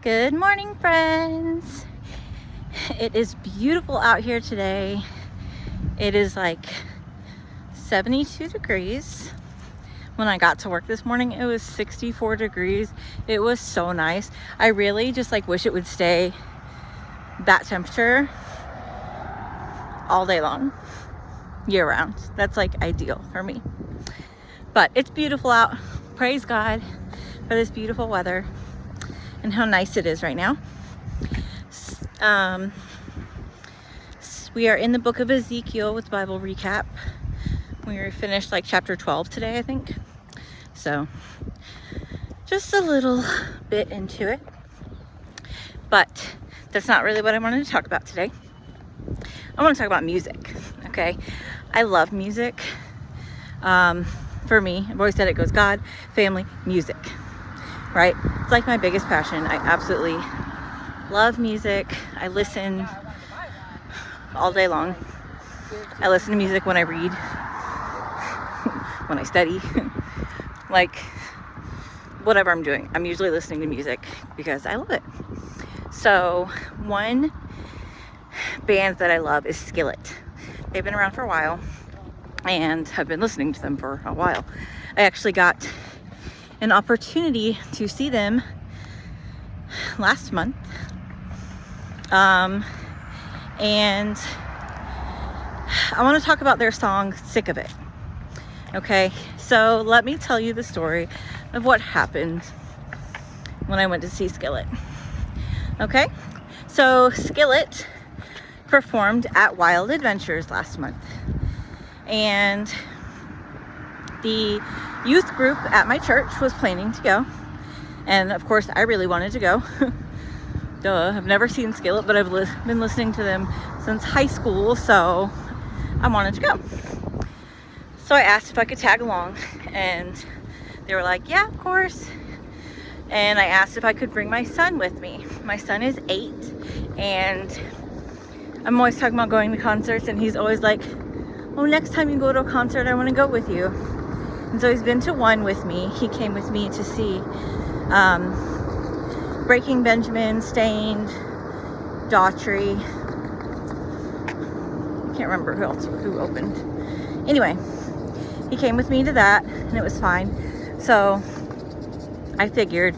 Good morning, friends. It is beautiful out here today. It is like 72 degrees. When I got to work this morning, it was 64 degrees. It was so nice. I really just wish it would stay that temperature all day long, year round. That's ideal for me. But it's beautiful out. Praise God for this beautiful weather and how nice it is right now. We are in the book of Ezekiel with Bible recap. We finished chapter 12 today, I think. So just a little bit into it. But that's not really what I wanted to talk about today. I want to talk about music, okay? I love music. For me, I've always said it goes God, family, music, right? It's my biggest passion. I absolutely love music. I listen all day long. I listen to music when I read, when I study, whatever I'm doing. I'm usually listening to music because I love it. So one band that I love is Skillet. They've been around for a while and I've been listening to them for a while. I actually got an opportunity to see them last month. And I want to talk about their song, Sick of It. Okay, so let me tell you the story of what happened when I went to see Skillet. Okay, so Skillet performed at Wild Adventures last month. And the youth group at my church was planning to go. And of course, I really wanted to go. Duh, I've never seen Skillet, but I've been listening to them since high school, so I wanted to go. So I asked if I could tag along, and they were like, yeah, of course. And I asked if I could bring my son with me. My son is 8, and I'm always talking about going to concerts, and he's always like, oh, next time you go to a concert, I want to go with you. And so he's been to one with me. He came with me to see Breaking Benjamin, Stained, Daughtry. I can't remember who opened. Anyway, he came with me to that, and it was fine. So I figured,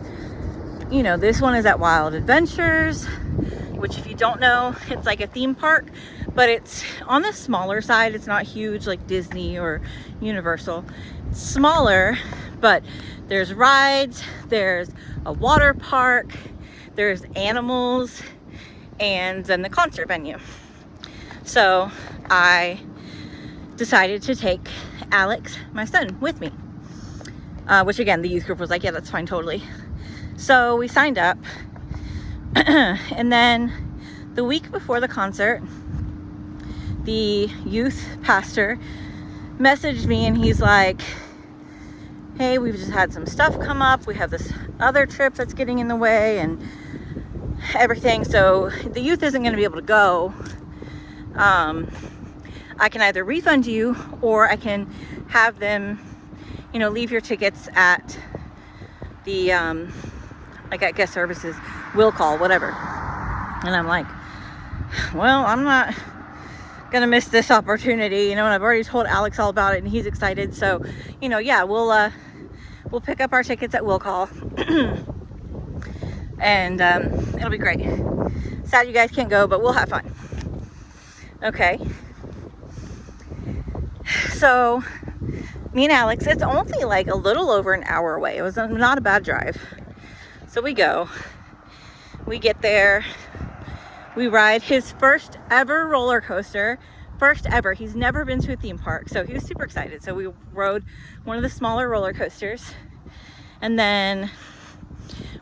this one is at Wild Adventures, which if you don't know, it's like a theme park, but it's on the smaller side. It's not huge like Disney or Universal. It's smaller, but there's rides, there's a water park, there's animals, and then the concert venue. So I decided to take Alex, my son, with me, which again, the youth group was like, yeah, that's fine, totally. So we signed up. And then the week before the concert, the youth pastor messaged me, and he's like, hey, we've just had some stuff come up. We have this other trip that's getting in the way and everything. So the youth isn't going to be able to go. I can either refund you, or I can have them, leave your tickets at the, at guest services, will call, whatever. And I'm like, well, I'm not gonna miss this opportunity, and I've already told Alex all about it, and he's excited. So, yeah, we'll pick up our tickets at will call, and it'll be great. Sad you guys can't go, but we'll have fun. Okay. So me and Alex, it's only a little over an hour away. It was not a bad drive. So we go. We get there. We ride his first ever roller coaster. First ever. He's never been to a theme park, so he was super excited. So we rode one of the smaller roller coasters. And then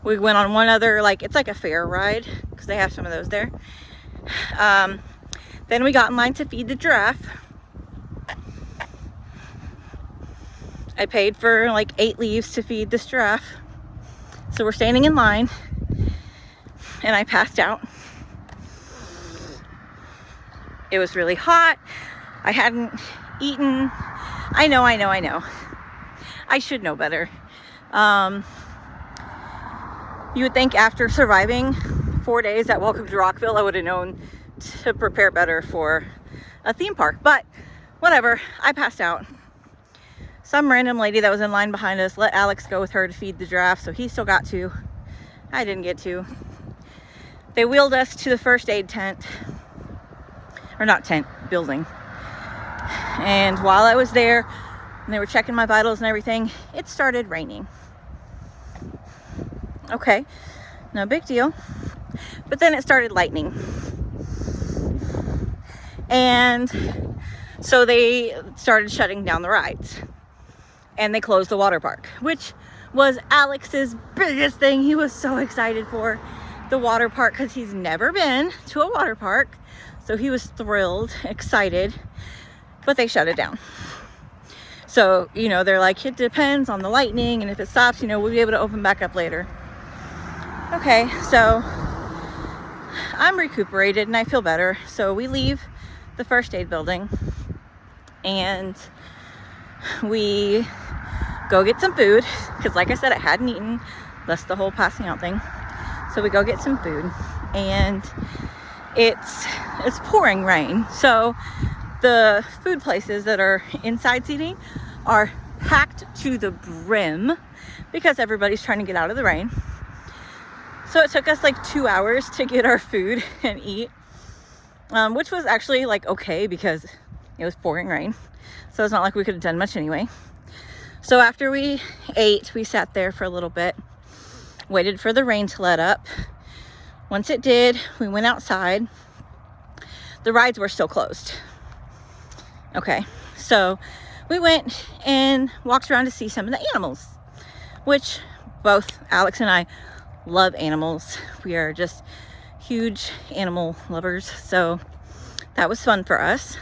we went on one other, it's like a fair ride, because they have some of those there. Then we got in line to feed the giraffe. I paid for 8 leaves to feed this giraffe. So we're standing in line, and I passed out. It was really hot. I hadn't eaten. I know. I should know better. You would think after surviving 4 days at Welcome to Rockville, I would have known to prepare better for a theme park, but whatever, I passed out. Some random lady that was in line behind us let Alex go with her to feed the giraffe, so he still got to. I didn't get to. They wheeled us to the first aid tent, or not tent, building. And while I was there, and they were checking my vitals and everything, it started raining. Okay, no big deal. But then it started lightning. And so they started shutting down the rides. And they closed the water park, which was Alex's biggest thing. He was so excited for the water park because he's never been to a water park. So he was thrilled, excited, but they shut it down. So, you know, they're like, it depends on the lightning, and if it stops, you know, we'll be able to open back up later. Okay, so I'm recuperated and I feel better. So we leave the first aid building and we go get some food, because like I said, I hadn't eaten, that's the whole passing out thing. So we go get some food, and it's pouring rain. So the food places that are inside seating are packed to the brim because everybody's trying to get out of the rain. So it took us like 2 hours to get our food and eat, which was actually like okay because it was pouring rain. So it's not like we could have done much anyway. So after we ate, we sat there for a little bit, waited for the rain to let up. Once it did, we went outside. The rides were still closed. Okay, so we went and walked around to see some of the animals, which both Alex and I love animals. We are just huge animal lovers, so that was fun for us.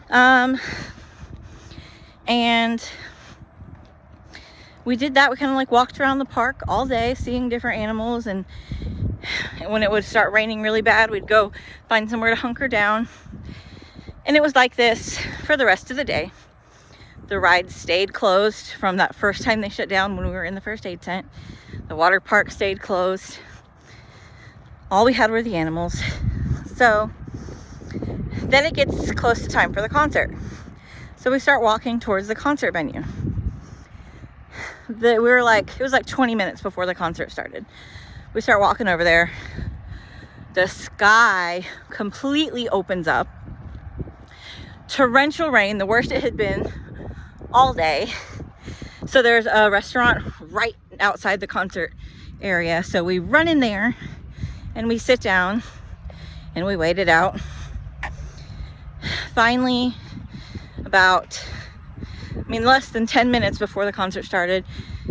And we did that. We kind of like walked around the park all day seeing different animals, and when it would start raining really bad, we'd go find somewhere to hunker down. And it was like this for the rest of the day. The rides stayed closed from that first time they shut down when we were in the first aid tent. The water park stayed closed. All we had were the animals. So then it gets close to time for the concert. So we start walking towards the concert venue. It was like 20 minutes before the concert started. We start walking over there. The sky completely opens up. Torrential rain, the worst it had been all day. So there's a restaurant right outside the concert area. So we run in there and we sit down and we wait it out. Finally, less than 10 minutes before the concert started,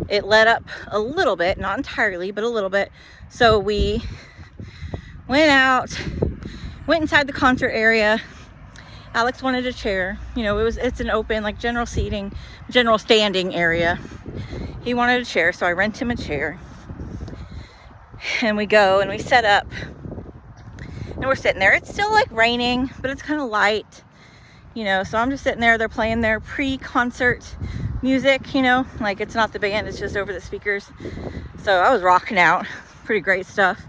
it let up a little bit, not entirely, but a little bit. So we went inside the concert area. Alex wanted a chair. You know, it's an open, like general standing area. He wanted a chair, so I rent him a chair. And we go and we set up. And we're sitting there. It's still like raining, but it's kind of light. You know, so I'm just sitting there. They're playing their pre-concert music, you know, like it's not the band, it's just over the speakers. So I was rocking out. Pretty great stuff.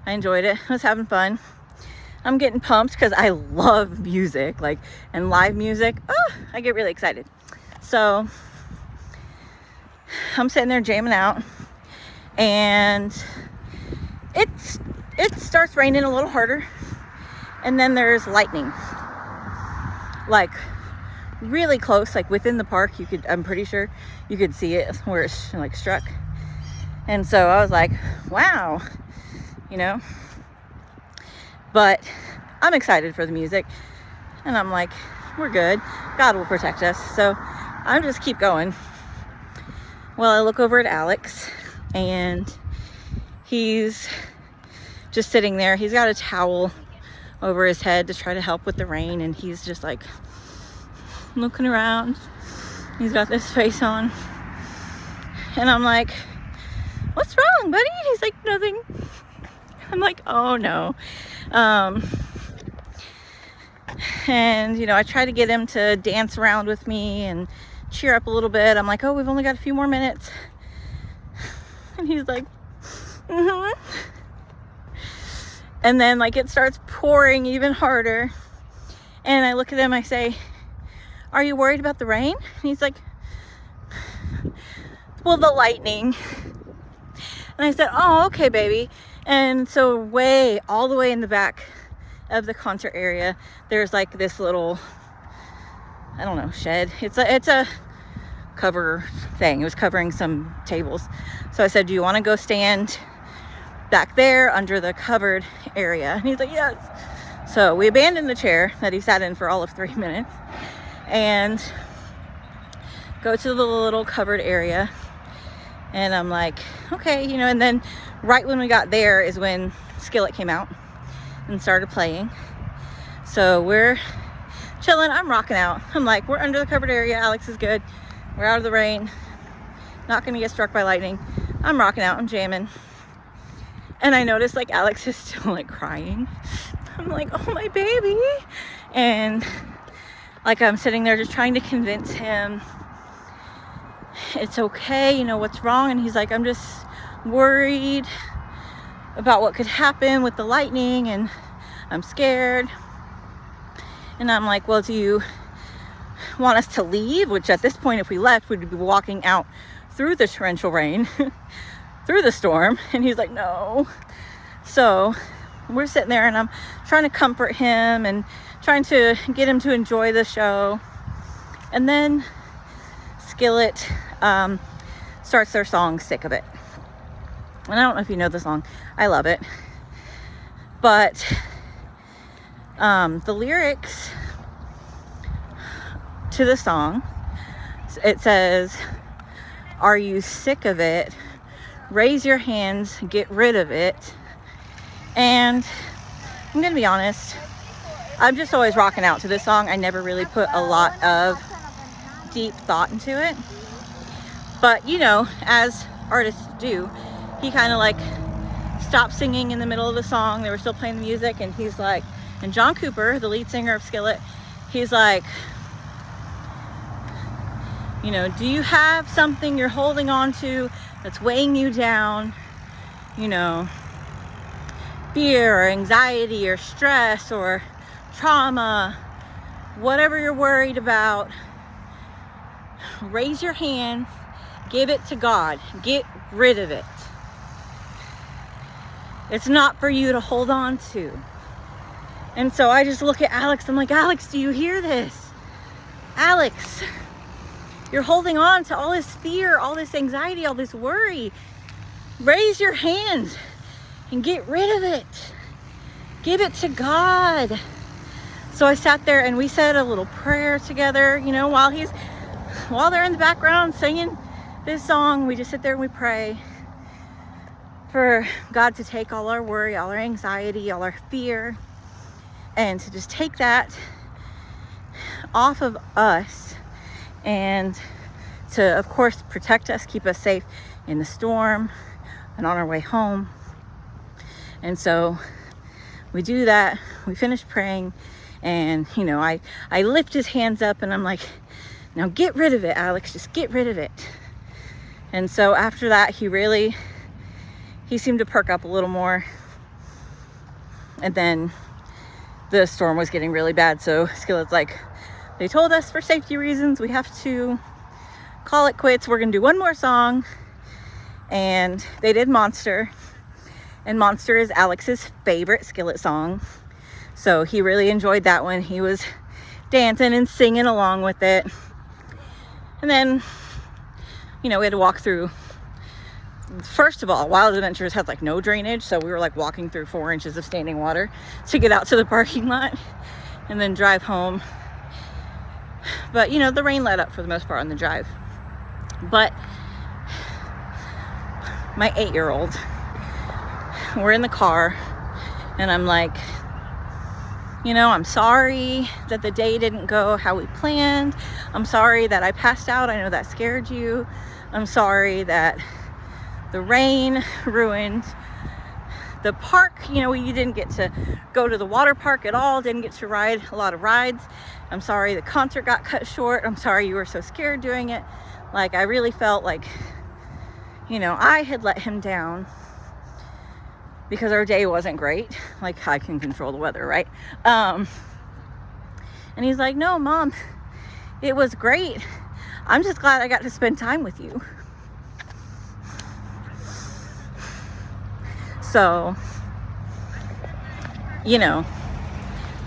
I enjoyed it. I was having fun. I'm getting pumped because I love music, and live music. Oh, I get really excited. So I'm sitting there jamming out, and it starts raining a little harder, and then there's lightning, like really close, like within the park. I'm pretty sure you could see it where it like struck. And so I was like, wow, you know. But I'm excited for the music, and I'm like, we're good. God will protect us. So I just keep going. Well, I look over at Alex, and he's just sitting there. He's got a towel over his head to try to help with the rain, and he's just like looking around. He's got this face on, and I'm like, what's wrong, buddy? He's like, nothing. I'm like, oh no. And you know, I try to get him to dance around with me and cheer up a little bit. I'm like, oh, we've only got a few more minutes. And he's like, And then like it starts pouring even harder. And I look at him, I say, "Are you worried about the rain?" And he's like, "Well, the lightning." And I said, "Oh, okay, baby." And so all the way in the back of the concert area, there's like this little, I don't know, shed. It's a cover thing. It was covering some tables. So I said, "Do you want to go stand back there under the covered area?" And he's like, "Yes." So we abandoned the chair that he sat in for all of 3 minutes and go to the little covered area. And I'm like, okay, and then right when we got there is when Skillet came out and started playing. So we're chilling. I'm rocking out. I'm like, we're under the covered area. Alex is good. We're out of the rain. Not going to get struck by lightning. I'm rocking out. I'm jamming. And I noticed like Alex is still like crying. I'm like, "Oh, my baby." And like I'm sitting there just trying to convince him it's okay, what's wrong. And he's like, "I'm just worried about what could happen with the lightning and I'm scared." And I'm like, "Well, do you want us to leave?" Which at this point, if we left, we'd be walking out through the torrential rain, through the storm. And he's like, "No." So we're sitting there and I'm trying to comfort him and trying to get him to enjoy the show. And then Skillet starts their song, "Sick of It." And I don't know if you know the song. I love it. But the lyrics to the song, it says, "Are you sick of it? Raise your hands, get rid of it." And I'm gonna be honest, I'm just always rocking out to this song. I never really put a lot of deep thought into it. But as artists do, he kind of like stopped singing in the middle of the song. They were still playing the music, and he's like, and John Cooper, the lead singer of Skillet, he's like, "Do you have something you're holding on to that's weighing you down? Fear or anxiety or stress or trauma, whatever you're worried about, raise your hand, give it to God, get rid of it. It's not for you to hold on to." And so I just look at Alex. I'm like, "Alex, do you hear this? Alex, you're holding on to all this fear, all this anxiety, all this worry. Raise your hand and get rid of it. Give it to God." So I sat there and we said a little prayer together, while they're in the background singing this song. We just sit there and we pray for God to take all our worry, all our anxiety, all our fear, and to just take that off of us and to, of course, protect us, keep us safe in the storm and on our way home. And so we do that. We finish praying, and I lift his hands up and I'm like, "Now get rid of it, Alex, just get rid of it." And so after that, he seemed to perk up a little more. And then the storm was getting really bad, so Skillet's like, "They told us for safety reasons we have to call it quits. We're gonna do one more song." And they did Monster. And Monster is Alex's favorite Skillet song. So he really enjoyed that one. He was dancing and singing along with it. And then, we had to walk through. First of all, Wild Adventures has like no drainage. So we were like walking through 4 inches of standing water to get out to the parking lot and then drive home. But, the rain let up for the most part on the drive. But my 8-year-old, we're in the car and I'm like, I'm sorry that the day didn't go how we planned. I'm sorry that I passed out. I know that scared you. I'm sorry that the rain ruined the park. You didn't get to go to the water park at all. Didn't get to ride a lot of rides. I'm sorry the concert got cut short. I'm sorry you were so scared doing it. Like, I really felt like, I had let him down. because our day wasn't great. Like, I can control the weather, right? And he's like, no, Mom, it was great. I'm just glad I got to spend time with you. So, you know,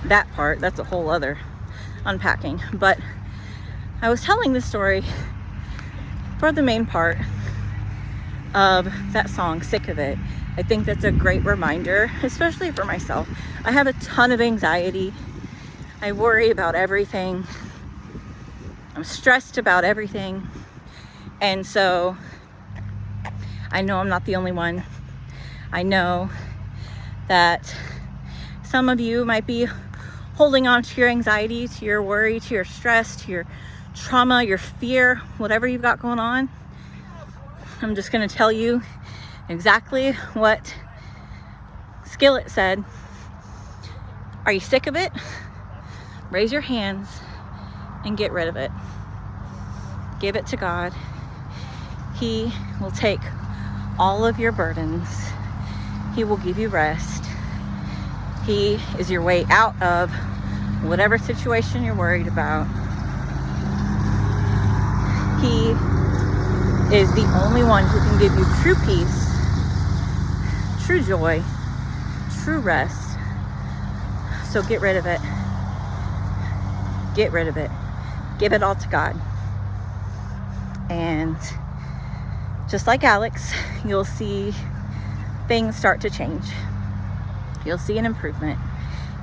that part, that's a whole other unpacking. But I was telling this story for the main part of that song, Sick of It. I think that's a great reminder, especially for myself. I have a ton of anxiety. I worry about everything. I'm stressed about everything. And so I know I'm not the only one. I know that some of you might be holding on to your anxiety, to your worry, to your stress, to your trauma, your fear, whatever you've got going on. I'm just going to tell you exactly what Skillet said. Are you sick of it? Raise your hands and get rid of it. Give it to God. He will take all of your burdens. He will give you rest. He is your way out of whatever situation you're worried about. He is the only one who can give you true peace, true joy, true rest. So get rid of it. Get rid of it. Give it all to God. And just like Alex, you'll see things start to change. You'll see an improvement.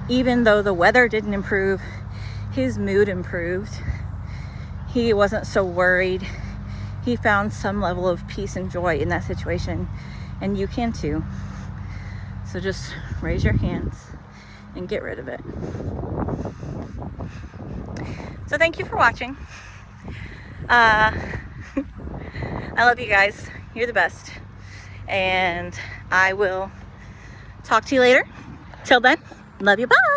Even though the weather didn't improve, his mood improved. He wasn't so worried. He found some level of peace and joy in that situation, and you can too. So just raise your hands and get rid of it. So thank you for watching. I love you guys. You're the best. And I will talk to you later. Till then, love you. Bye.